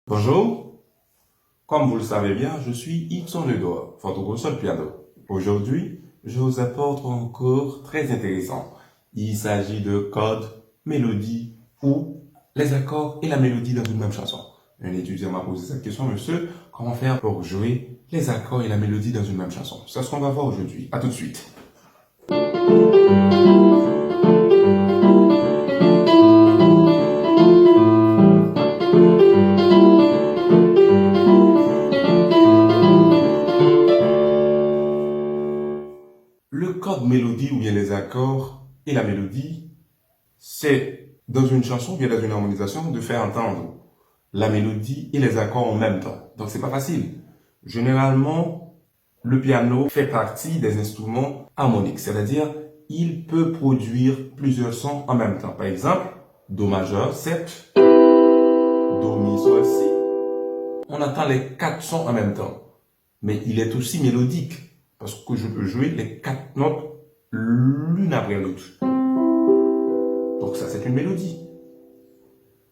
Bonjour, comme vous le savez bien, je suis Ibson Ledoa, votre console piano. Aujourd'hui, je vous apporte un cours très intéressant. Il s'agit de codes, mélodies ou les accords et la mélodie dans une même chanson. Un étudiant m'a posé cette question, monsieur, comment faire pour jouer les accords et la mélodie dans une même chanson? C'est ce qu'on va voir aujourd'hui. À tout de suite. Le code mélodie ou bien les accords et la mélodie, c'est dans une chanson ou bien dans une harmonisation de faire entendre la mélodie et les accords en même temps. Donc c'est pas facile. Généralement, le piano fait partie des instruments harmoniques, c'est-à-dire il peut produire plusieurs sons en même temps. Par exemple, Do majeur, 7, Do, Mi, Sol, Si. On entend les quatre sons en même temps, mais il est aussi mélodique parce que je peux jouer les quatre notes l'une après l'autre. Donc ça, c'est une mélodie.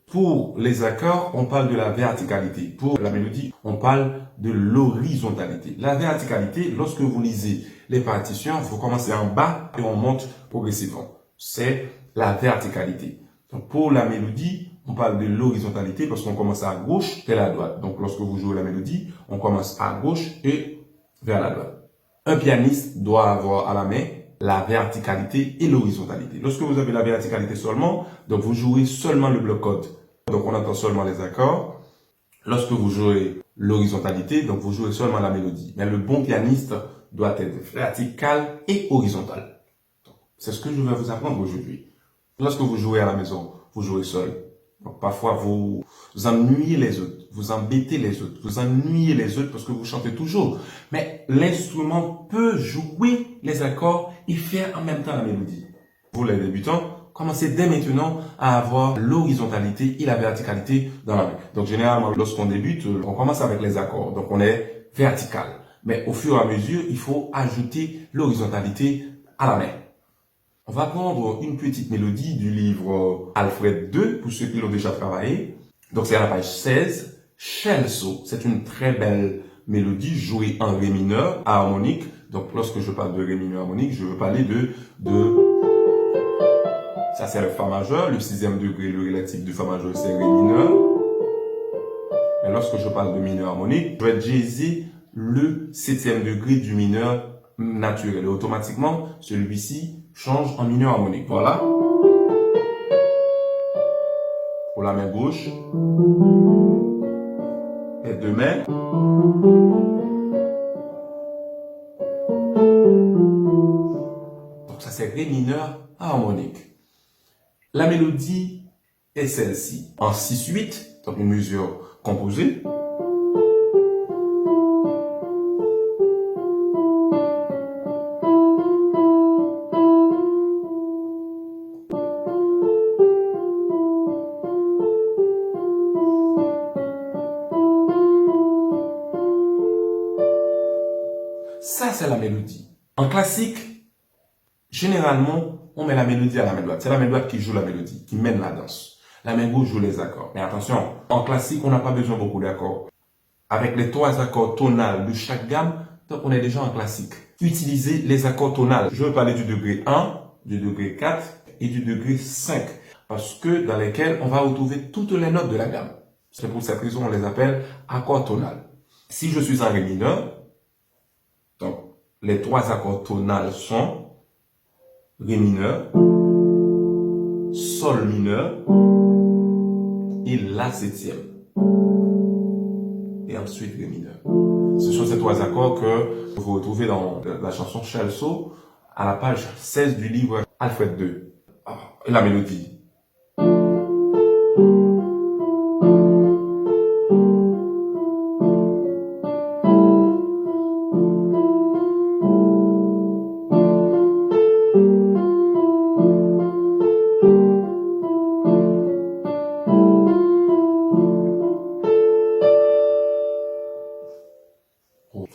Pour les accords, on parle de la verticalité. Pour la mélodie, on parle de l'horizontalité. La verticalité, lorsque vous lisez les partitions, vous commencez en bas et on monte progressivement. C'est la verticalité. Donc pour la mélodie, on parle de l'horizontalité parce qu'on commence à gauche et à droite. Donc lorsque vous jouez la mélodie, on commence à gauche et vers la droite. Un pianiste doit avoir à la main la verticalité et l'horizontalité. Lorsque vous avez la verticalité seulement, donc vous jouez seulement le bloc code. Donc on entend seulement les accords. Lorsque vous jouez l'horizontalité, donc vous jouez seulement la mélodie. Mais le bon pianiste doit être vertical et horizontal. C'est ce que je vais vous apprendre aujourd'hui. Lorsque vous jouez à la maison, vous jouez seul. Donc parfois vous ennuyez les autres, vous embêtez les autres, vous ennuyez les autres parce que vous chantez toujours. Mais l'instrument peut jouer les accords et faire en même temps la mélodie. Pour les débutants, commencez dès maintenant à avoir l'horizontalité et la verticalité dans la main. Donc généralement, lorsqu'on débute, on commence avec les accords. Donc on est vertical. Mais au fur et à mesure, il faut ajouter l'horizontalité à la main. On va prendre une petite mélodie du livre Alfred II, pour ceux qui l'ont déjà travaillé. Donc c'est à la page 16, Scelso. C'est une très belle mélodie jouée en ré mineur harmonique. Donc lorsque je parle de ré mineur harmonique, je veux parler de ça c'est le fa majeur, le sixième degré, le relatif du fa majeur c'est ré mineur. Et lorsque je parle de mineur harmonique, je vais jazzer le septième degré du mineur naturel. Et automatiquement, celui-ci change en mineur harmonique. Voilà. Pour la main gauche. Et deux mains. Donc ça c'est ré mineur harmonique. La mélodie est celle-ci. En 6/8, donc une mesure composée. Ça, c'est la mélodie. En classique, généralement, on met la mélodie à la main droite. C'est la main droite qui joue la mélodie, qui mène la danse. La main gauche joue les accords. Mais attention, en classique, on n'a pas besoin beaucoup d'accords. Avec les trois accords tonales de chaque gamme, donc on est déjà en classique. Utilisez les accords tonales. Je veux parler du degré 1, du degré 4 et du degré 5. Parce que dans lesquels on va retrouver toutes les notes de la gamme. C'est pour cette raison qu'on les appelle accords tonales. Si je suis en ré mineur, donc les trois accords tonales sont ré mineur, sol mineur et la septième. Et ensuite ré mineur. Ce sont ces trois accords que vous retrouvez dans la chanson Scelso à la page 16 du livre Alfred II. Et la mélodie.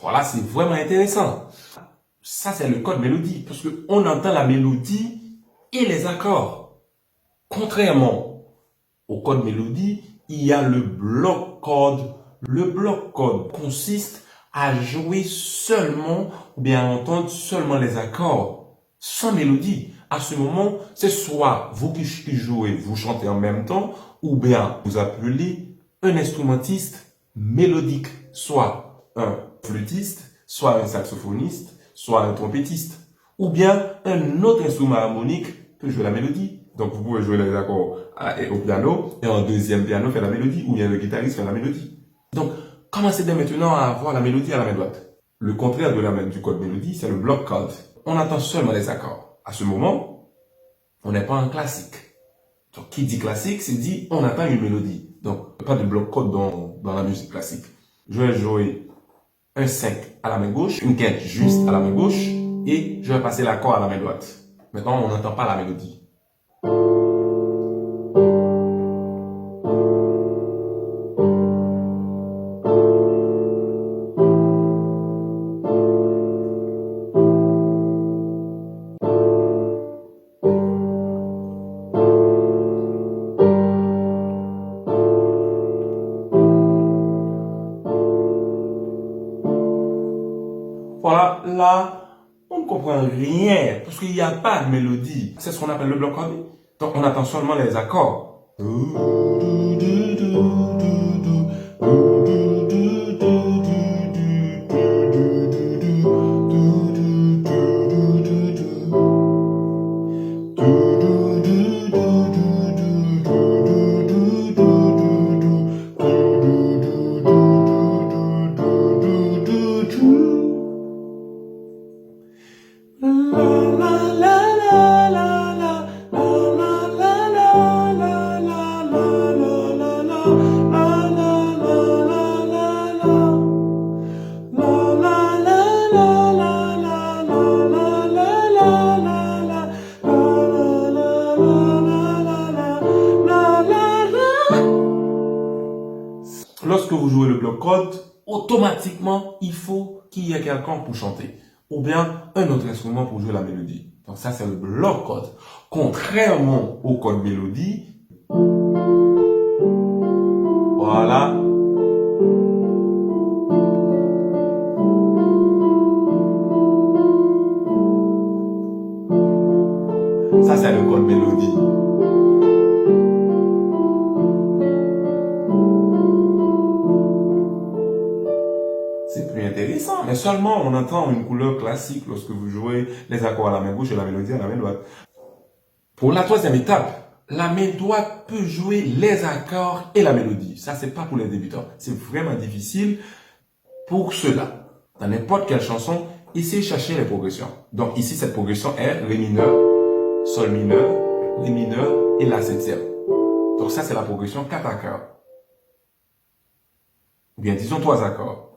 Voilà, c'est vraiment intéressant. Ça, c'est le code mélodie, parce qu'on entend la mélodie et les accords. Contrairement au code mélodie, il y a le bloc chord. Le bloc chord consiste à jouer seulement ou bien à entendre seulement les accords, sans mélodie. À ce moment, c'est soit vous qui jouez, vous chantez en même temps, ou bien vous appelez un instrumentiste mélodique, soit un flûtiste, soit un saxophoniste, soit un trompettiste, ou bien un autre instrument harmonique peut jouer la mélodie. Donc vous pouvez jouer les accords au piano et en deuxième piano faire la mélodie, ou bien le guitariste faire la mélodie. Donc commencez dès maintenant à avoir la mélodie à la main droite. Le contraire de la main du code mélodie, c'est le block chord. On entend seulement les accords. À ce moment, on n'est pas en classique. Donc qui dit classique, c'est dit on entend une mélodie. Donc pas de block chord dans la musique classique. Je vais jouer un 5 à la main gauche, une quinte juste à la main gauche, et je vais passer l'accord à la main droite. Maintenant, on n'entend pas la mélodie. Voilà, là, on ne comprend rien, parce qu'il n'y a pas de mélodie. C'est ce qu'on appelle le bloc chord. Donc, on attend seulement les accords. Lorsque vous jouez le bloc chord, automatiquement, il faut qu'il y ait quelqu'un pour chanter. Ou bien un autre instrument pour jouer la mélodie. Donc ça, c'est le bloc chord. Contrairement au code mélodie, voilà. Ça, c'est le code mélodie. C'est plus intéressant, mais seulement on entend une couleur classique lorsque vous jouez les accords à la main gauche et la mélodie à la main droite. Pour la troisième étape, la main droite peut jouer les accords et la mélodie. Ça, c'est pas pour les débutants. C'est vraiment difficile pour ceux-là. Dans n'importe quelle chanson, essayez de chercher les progressions. Donc ici, cette progression est Ré mineur, Sol mineur, Ré mineur et La septième. Donc ça, c'est la progression 4 accords. Ou bien disons 3 accords.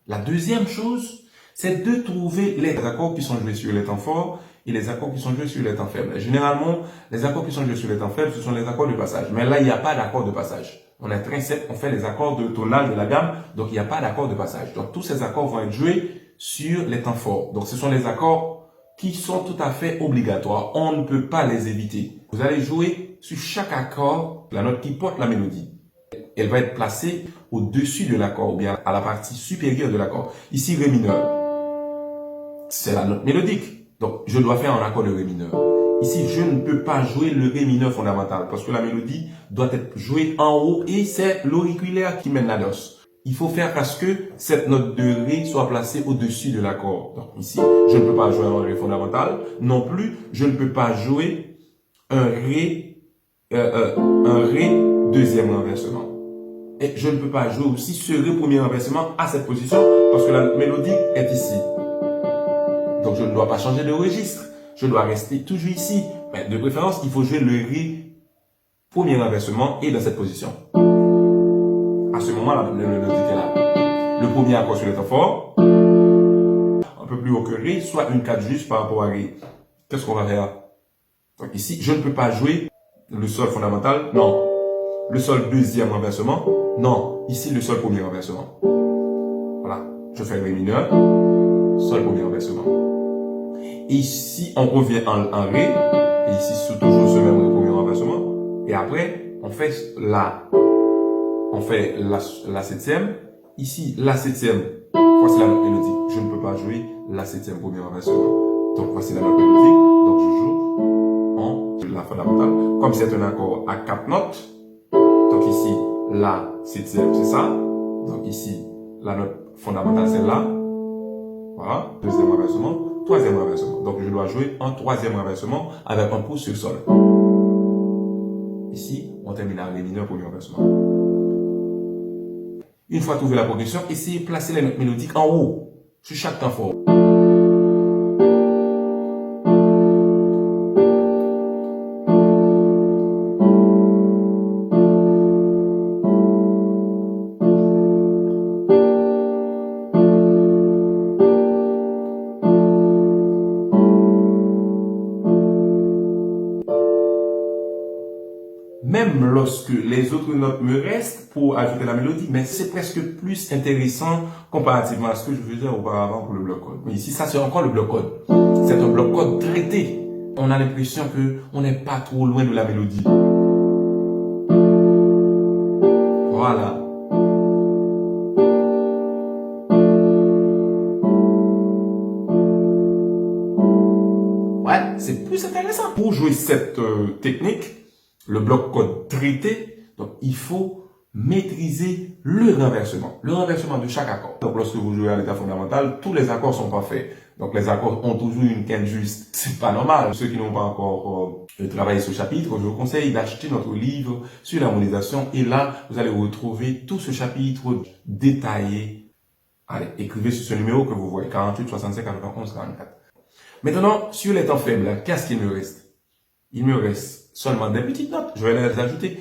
La deuxième chose, c'est de trouver les accords qui sont joués sur les temps forts et les accords qui sont joués sur les temps faibles. Généralement, les accords qui sont joués sur les temps faibles, ce sont les accords de passage. Mais là, il n'y a pas d'accord de passage. On est trinqué, on fait les accords de tonal de la gamme, donc il n'y a pas d'accord de passage. Donc tous ces accords vont être joués sur les temps forts. Donc ce sont les accords qui sont tout à fait obligatoires. On ne peut pas les éviter. Vous allez jouer sur chaque accord la note qui porte la mélodie. Elle va être placée au-dessus de l'accord, ou bien à la partie supérieure de l'accord. Ici, Ré mineur. C'est la note mélodique. Donc, je dois faire un accord de Ré mineur. Ici, je ne peux pas jouer le Ré mineur fondamental, parce que la mélodie doit être jouée en haut, et c'est l'auriculaire qui mène la note. Il faut faire parce que cette note de Ré soit placée au-dessus de l'accord. Donc, ici, je ne peux pas jouer un Ré fondamental. Non plus, je ne peux pas jouer un Ré deuxième renversement. Et je ne peux pas jouer aussi ce Ré premier renversement à cette position parce que la mélodie est ici. Donc je ne dois pas changer de registre. Je dois rester toujours ici. Mais de préférence, il faut jouer le Ré premier renversement et dans cette position. À ce moment, la mélodie est là. Le premier accord sur le temps fort, un peu plus haut que Ré, soit une 4 juste par rapport à Ré. Qu'est-ce qu'on va faire? Donc ici, je ne peux pas jouer le Sol fondamental, non. Le Sol deuxième renversement, non. Ici, le Sol premier renversement. Voilà. Je fais le Ré mineur, Sol premier renversement. Et ici, on revient en Ré. Et ici, c'est toujours ce même Ré premier renversement. Et après, on fait on fait la septième. Ici, la septième, voici la note mélodique. Je ne peux pas jouer la septième premier renversement. Donc, voici la note mélodique. Donc, je joue en la fondamentale. Comme c'est un accord à 4 notes, donc ici, la septième, c'est ça. Donc ici, la note fondamentale, c'est là. Voilà, deuxième renversement, troisième renversement. Donc, je dois jouer un troisième renversement avec un pouce sur le sol. Ici, on termine à ré mineur, premier renversement. Une fois trouvé la progression, essayez de placer les notes mélodiques en haut, sur chaque temps fort. Même lorsque les autres notes me restent pour ajouter la mélodie, mais c'est presque plus intéressant comparativement à ce que je faisais auparavant pour le bloc code. Mais ici, ça c'est encore le bloc code. C'est un bloc code traité. On a l'impression que on n'est pas trop loin de la mélodie. Voilà. Ouais, c'est plus intéressant. Pour jouer cette technique, le bloc code traité, donc il faut maîtriser le renversement de chaque accord. Donc lorsque vous jouez à l'état fondamental, tous les accords sont pas faits. Donc les accords ont toujours une quinte juste. C'est pas normal. Ceux qui n'ont pas encore travaillé ce chapitre, je vous conseille d'acheter notre livre sur l'harmonisation et là, vous allez retrouver tout ce chapitre détaillé. Allez, écrivez sur ce numéro que vous voyez, 48 65 91 44. Maintenant, sur les temps faibles, qu'est-ce qu'il me reste? Il me reste seulement des petites notes. Je vais les ajouter.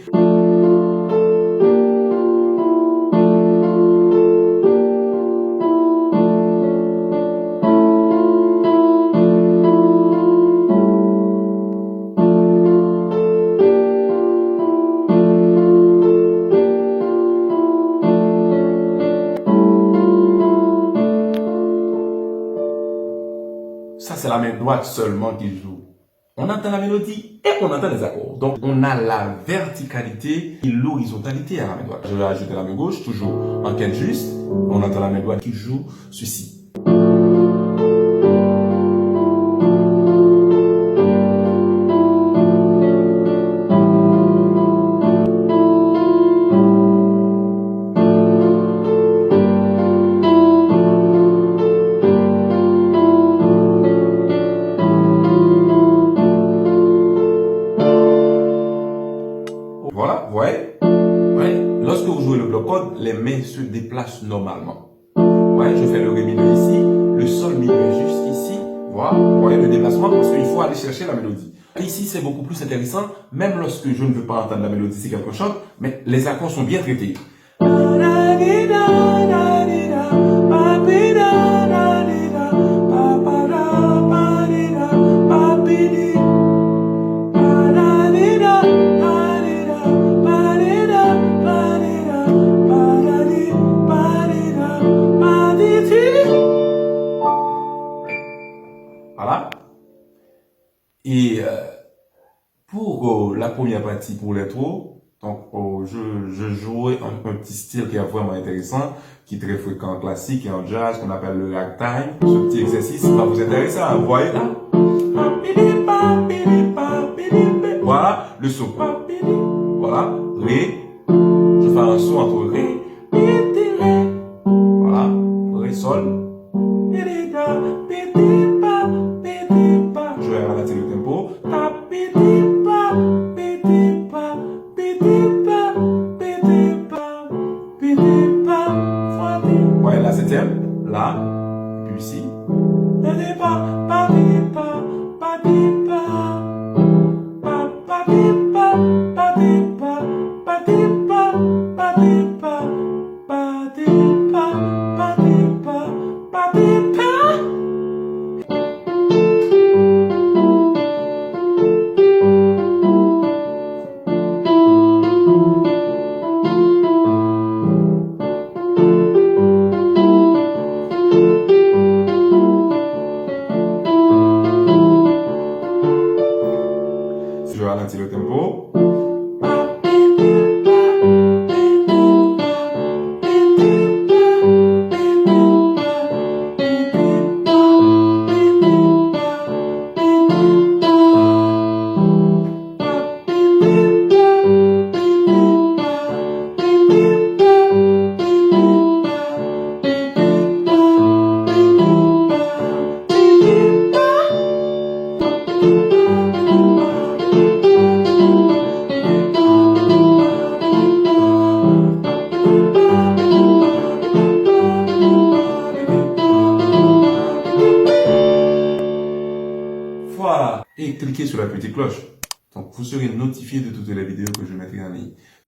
Ça, c'est la main droite seulement qui joue. On entend la mélodie et on entend les accords. Donc, on a la verticalité et l'horizontalité à la main droite. Je vais ajouter la main gauche, toujours en quinte juste. On entend la main droite qui joue ceci. Voilà, vous voyez? Ouais. Lorsque vous jouez le bloc code, les mains se déplacent normalement. Ouais, je fais le ré mineur ici, le sol mineur est juste ici. Voilà, vous voyez le déplacement parce qu'il faut aller chercher la mélodie. Ici, c'est beaucoup plus intéressant, même lorsque je ne veux pas entendre la mélodie, c'est quelque chose, mais les accords sont bien traités. Voilà. Et pour la première partie, pour l'intro, donc je jouais un petit style qui est vraiment intéressant, qui est très fréquent en classique et en jazz, qu'on appelle le ragtime. Ce petit exercice va vous intéresser, hein, vous voyez là? Voilà, le son. Voilà, ré. Je fais un son entre ré et ré. Voilà, ré, sol. Je vais ralentir le tempo. Voyez la septième, là, et puis ici. et cliquez sur la petite cloche. Donc, vous serez notifié de toutes les vidéos que je mettrai en ligne.